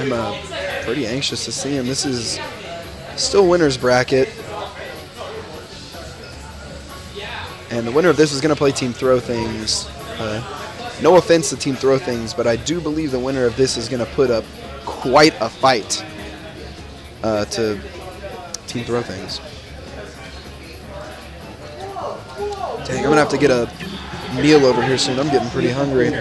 I'm pretty anxious to see him. This is still winner's bracket. And the winner of this is going to play Team Throw Things. No offense to Team Throw Things, but I do believe the winner of this is going to put up quite a fight to Team Throw Things. Dang, I'm going to have to get a meal over here soon. I'm getting pretty hungry.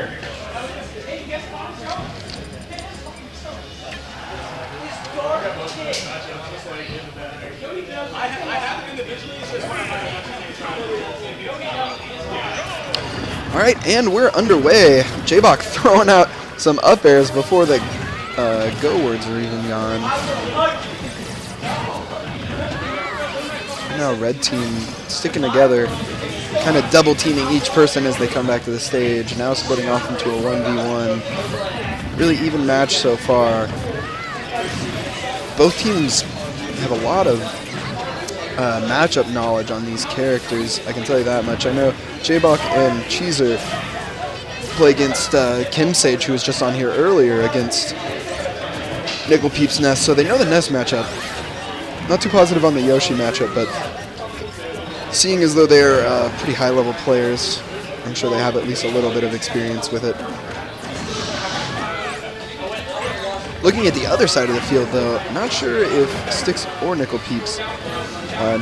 All right, and we're underway. J-Bach throwing out some up airs before the go words are even gone. Now red team sticking together, kind of double teaming each person as they come back to the stage. Now splitting off into a 1v1. Really even match so far. Both teams have a lot of matchup knowledge on these characters, I can tell you that much. I know J-Bach and Cheezer play against Kim Sage, who was just on here earlier, against Sticklepeeps Nest, so they know the Nest matchup. Not too positive on the Yoshi matchup, but seeing as though they're pretty high-level players, I'm sure they have at least a little bit of experience with it. Looking at the other side of the field, though, not sure if Sticks or Sticklepeeps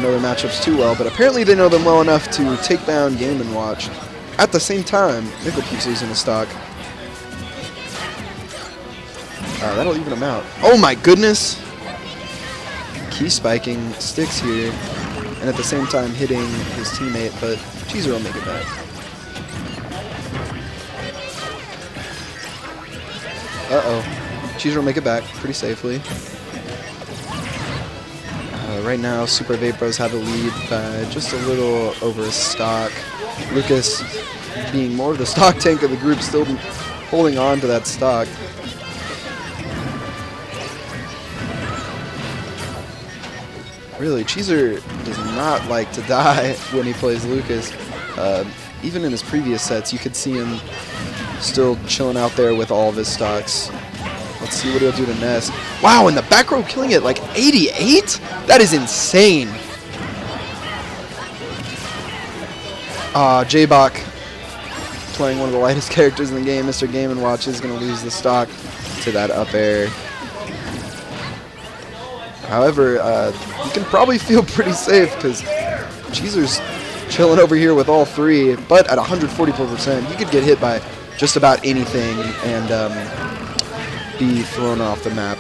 know their matchups too well, but apparently they know them well enough to take down Game & Watch. At the same time, Sticklepeeps losing a stock. That'll even them out. Oh my goodness! Key spiking Sticks here, and at the same time hitting his teammate, but Cheezer will make it back. Uh-oh. Cheezer will make it back pretty safely. Right now, Super Vape Bros have a lead by just a little over a stock. Lucas, being more of the stock tank of the group, still holding on to that stock. Really, Cheezer does not like to die when he plays Lucas. Even in his previous sets, you could see him still chilling out there with all of his stocks. Let's see what he'll do to Ness. Wow, in the back row killing it like 88? That is insane. J-Bach playing one of the lightest characters in the game. Mr. Game & Watch is going to lose the stock to that up air. However, you can probably feel pretty safe because Cheezer's chilling over here with all three, but at 144%, you could get hit by just about anything and be thrown off the map.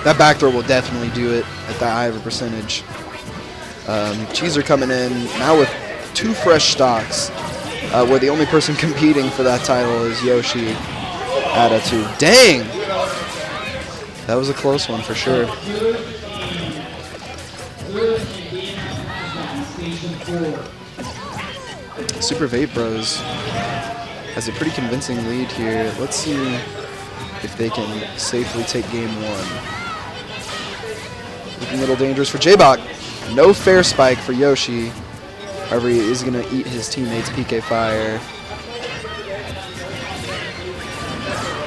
That back throw will definitely do it at that high of a percentage. Cheezer coming in now with 2 fresh stocks, where the only person competing for that title is Yoshi at a 2. Dang! That was a close one for sure. Super Vape Bros has a pretty convincing lead here. Let's see if they can safely take game 1. Looking a little dangerous for J-Bach. No fair spike for Yoshi. However, he is going to eat his teammate's PK Fire.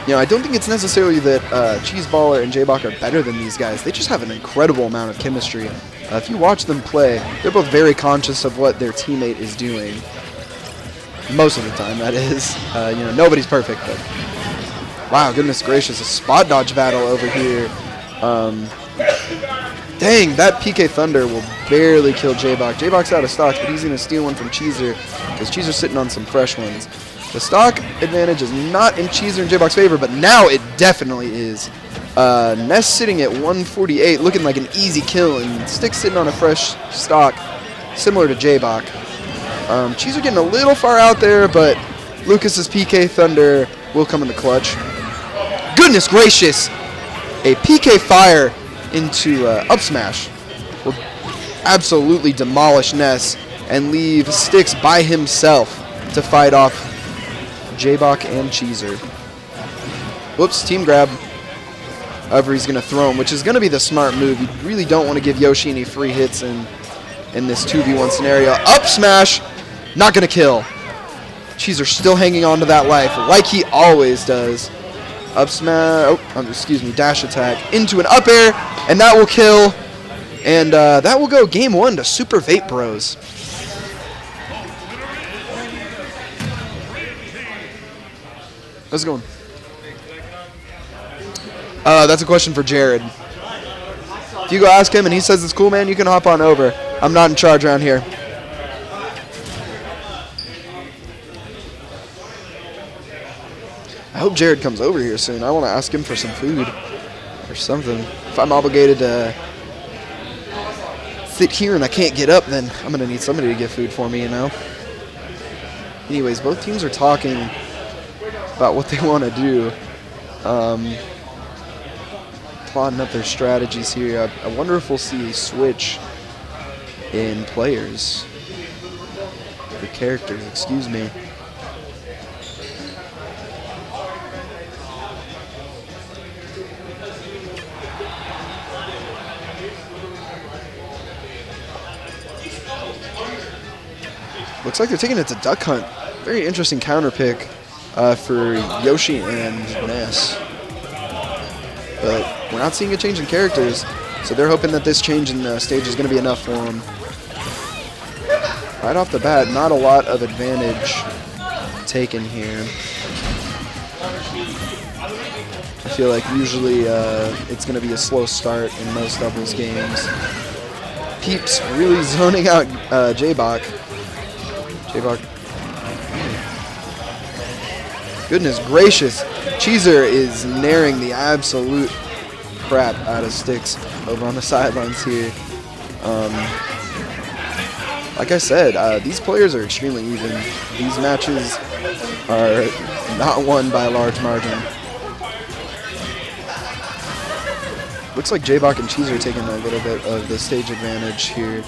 You know, I don't think it's necessarily that Cheeseballer and J-Bach are better than these guys. They just have an incredible amount of chemistry. If you watch them play, they're both very conscious of what their teammate is doing. Most of the time, that is. You know, nobody's perfect, but wow, goodness gracious, a spot dodge battle over here. Dang, that PK Thunder will barely kill J-Bach. J-Bach's out of stock, but he's going to steal one from Cheezer because Cheezer's sitting on some fresh ones. The stock advantage is not in Cheezer and J-Bach's favor, but now it definitely is. Ness sitting at 148, looking like an easy kill, and Stick sitting on a fresh stock, similar to J-Bach. Cheezer getting a little far out there, but Lucas's PK Thunder will come in the clutch. Goodness gracious! A PK Fire into up smash will absolutely demolish Ness and leave Sticks by himself to fight off J-Bach and Cheezer. Whoops, team grab. However, he's going to throw him, which is going to be the smart move. You really don't want to give Yoshi any free hits in this 2v1 scenario. Up smash, not going to kill. Cheeser still hanging on to that life like he always does. Up smash, excuse me, dash attack into an up air, and that will kill. And that will go game 1 to Super Vape Bros. How's it going? That's a question for Jared. If you go ask him and he says it's cool, man, you can hop on over. I'm not in charge around here. I hope Jared comes over here soon. I want to ask him for some food or something. If I'm obligated to sit here and I can't get up, then I'm going to need somebody to get food for me, you know? Anyways, both teams are talking about what they want to do. Plotting up their strategies here. I wonder if we'll see a switch in players. Or characters, excuse me. Looks like they're taking it to Duck Hunt. Very interesting counter pick for Yoshi and Ness. But we're not seeing a change in characters, so they're hoping that this change in stage is going to be enough for them. Right off the bat, not a lot of advantage taken here. I feel like usually it's going to be a slow start in most doubles games. Peeps really zoning out J-Bach. Goodness gracious. Cheeser is naring the absolute crap out of Sticks over on the sidelines here. Like I said, these players are extremely even. These matches are not won by a large margin. Looks like J-Bach and Cheeser are taking a little bit of the stage advantage here.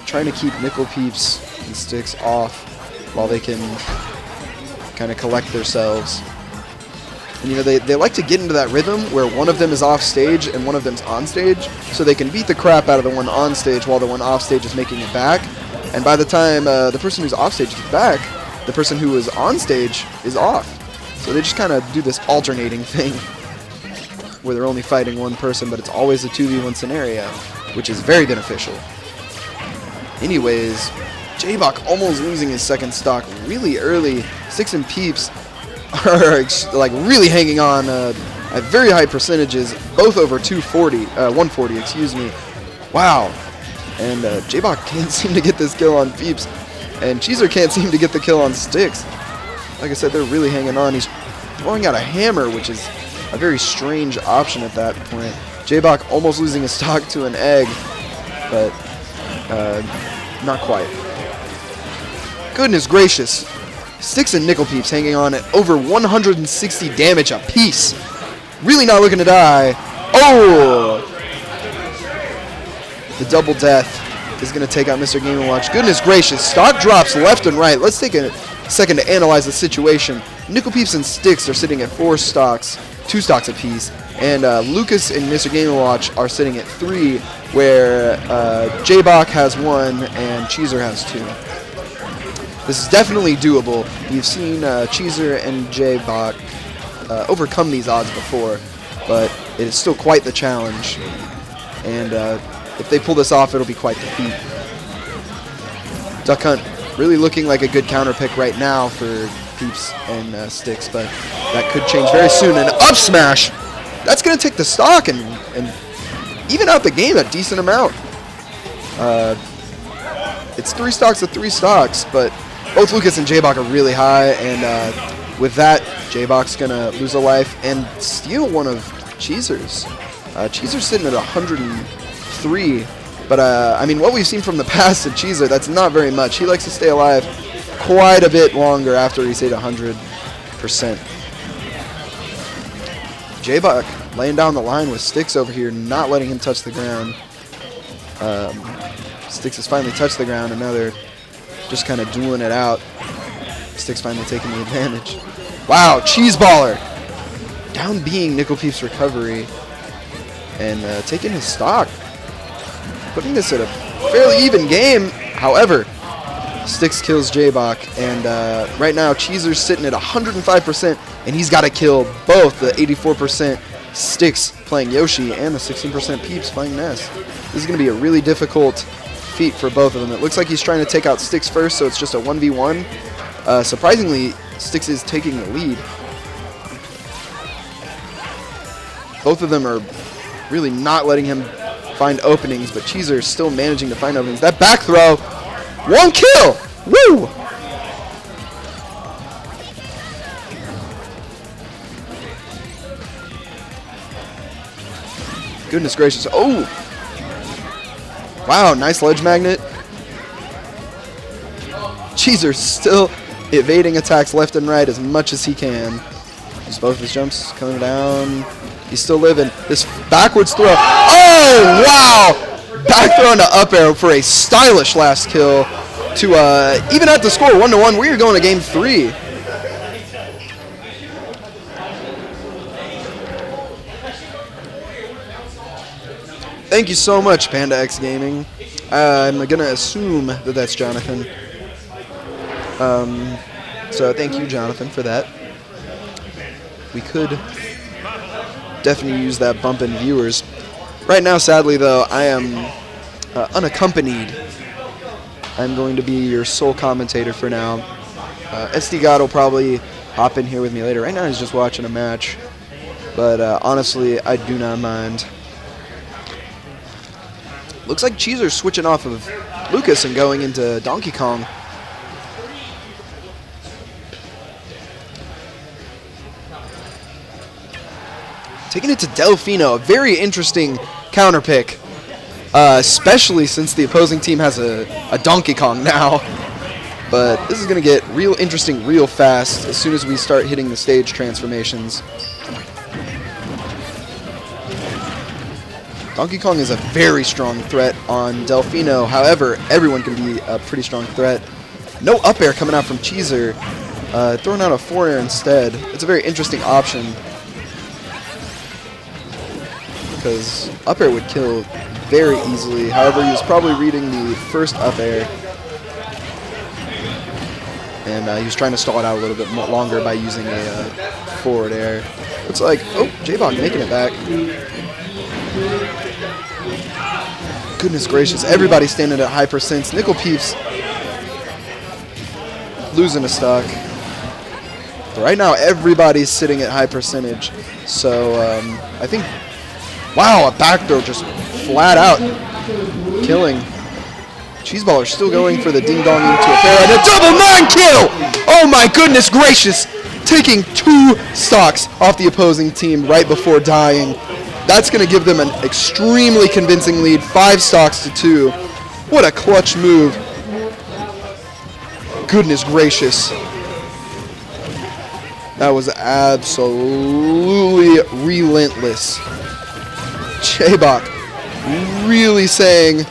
Trying to keep Sticklepeeps and Sticks off while they can kind of collect themselves. And you know, they like to get into that rhythm where one of them is off stage and one of them's on stage, so they can beat the crap out of the one on stage while the one off stage is making it back. And by the time the person who's off stage gets back, the person who is on stage is off. So they just kind of do this alternating thing where they're only fighting one person, but it's always a 2v1 scenario, which is very beneficial. Anyways, J-Bach almost losing his second stock really early. Sticks and Peeps are like really hanging on at very high percentages, both over 140, excuse me. Wow. And J-Bach can't seem to get this kill on Peeps, and Cheeser can't seem to get the kill on Sticks. Like I said, they're really hanging on. He's throwing out a hammer, which is a very strange option at that point. J-Bach almost losing his stock to an egg, but not quite. Goodness gracious. Sticks and Sticklepeeps hanging on at over 160 damage apiece. Really not looking to die. Oh! The double death is going to take out Mr. Game & Watch. Goodness gracious. Stock drops left and right. Let's take a second to analyze the situation. Sticklepeeps and Sticks are sitting at 4 stocks, 2 stocks apiece. And Lucas and Mr. Game & Watch are sitting at 3, where J-Bach has 1 and Cheeser has 2. This is definitely doable. We've seen Cheeser and J-Bach overcome these odds before, but it is still quite the challenge. And if they pull this off, it'll be quite the feat. Duck Hunt really looking like a good counter pick right now for Peeps and Sticks, but that could change very soon. And up smash! That's going to take the stock and even out the game a decent amount. It's 3 stocks to 3 stocks, but both Lucas and J-Bach are really high, and with that, J-Bach's going to lose a life and steal one of Cheeser's. Cheeser's sitting at 103, but I mean, what we've seen from the past of Cheeser, that's not very much. He likes to stay alive quite a bit longer after he's hit 100%. J-Bach laying down the line with Sticks over here, not letting him touch the ground. Sticks has finally touched the ground, and now they're just kind of dueling it out. Sticks finally taking the advantage. Wow, cheese baller! Down being Sticklepeeps' recovery and taking his stock. Putting this at a fairly even game. However, Sticks kills J-Bach, and right now Cheezer's sitting at 105%, and he's got to kill both the 84% Sticks playing Yoshi and the 16% Peeps playing Ness. This is going to be a really difficult feat for both of them. It looks like he's trying to take out Sticks first, so it's just a 1v1. Surprisingly, Sticks is taking the lead. Both of them are really not letting him find openings, but Cheezer is still managing to find openings. That back throw, 1 kill! Woo! Goodness gracious. Oh! Wow, nice ledge magnet. Cheezer still evading attacks left and right as much as he can. Just both his jumps coming down. He's still living. This backwards throw. Oh, wow! Back throw into up air for a stylish last kill to even at the score 1-1. We are going to game 3. Thank you so much, Panda X Gaming. I'm going to assume that that's Jonathan. So thank you, Jonathan, for that. We could definitely use that bump in viewers. Right now, sadly, though, I am unaccompanied. I'm going to be your sole commentator for now. SD God will probably hop in here with me later. Right now, he's just watching a match. But honestly, I do not mind. Looks like Cheezer's switching off of Lucas and going into Donkey Kong. Taking it to Delfino, a very interesting counter pick, especially since the opposing team has a Donkey Kong now. But this is going to get real interesting real fast as soon as we start hitting the stage transformations. Donkey Kong is a very strong threat on Delfino. However, everyone can be a pretty strong threat. No up air coming out from Cheezer. Throwing out a forward air instead. It's a very interesting option, because up air would kill very easily. However, he was probably reading the first up air, and he was trying to stall it out a little bit longer by using a forward air. Looks like, oh, J-Bach making it back. Goodness gracious, everybody standing at high percents. Sticklepeeps losing a stock. But right now, everybody's sitting at high percentage. So I think, wow, a back throw just flat out killing. Cheeseballer still going for the ding-dong into a fair, and a double 9 kill! Oh my goodness gracious! Taking 2 stocks off the opposing team right before dying. That's going to give them an extremely convincing lead, 5 stocks to 2. What a clutch move. Goodness gracious. That was absolutely relentless. J-Bach really saying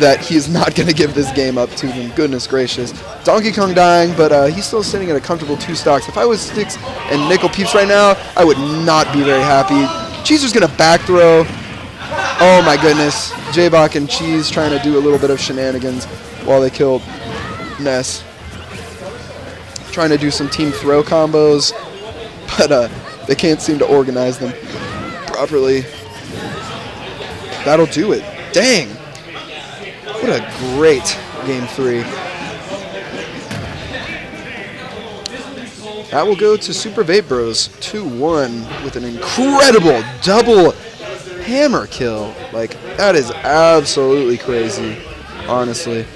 that he's not going to give this game up to them. Goodness gracious. Donkey Kong dying, but he's still sitting at a comfortable 2 stocks. If I was Sticks and Sticklepeeps right now, I would not be very happy. Cheezer's going to back throw. Oh my goodness. J-Bach and Cheese trying to do a little bit of shenanigans while they kill Ness. Trying to do some team throw combos, but they can't seem to organize them properly. That'll do it. Dang. What a great game 3. That will go to Super Vape Bros 2-1 with an incredible double hammer kill. Like, that is absolutely crazy, honestly.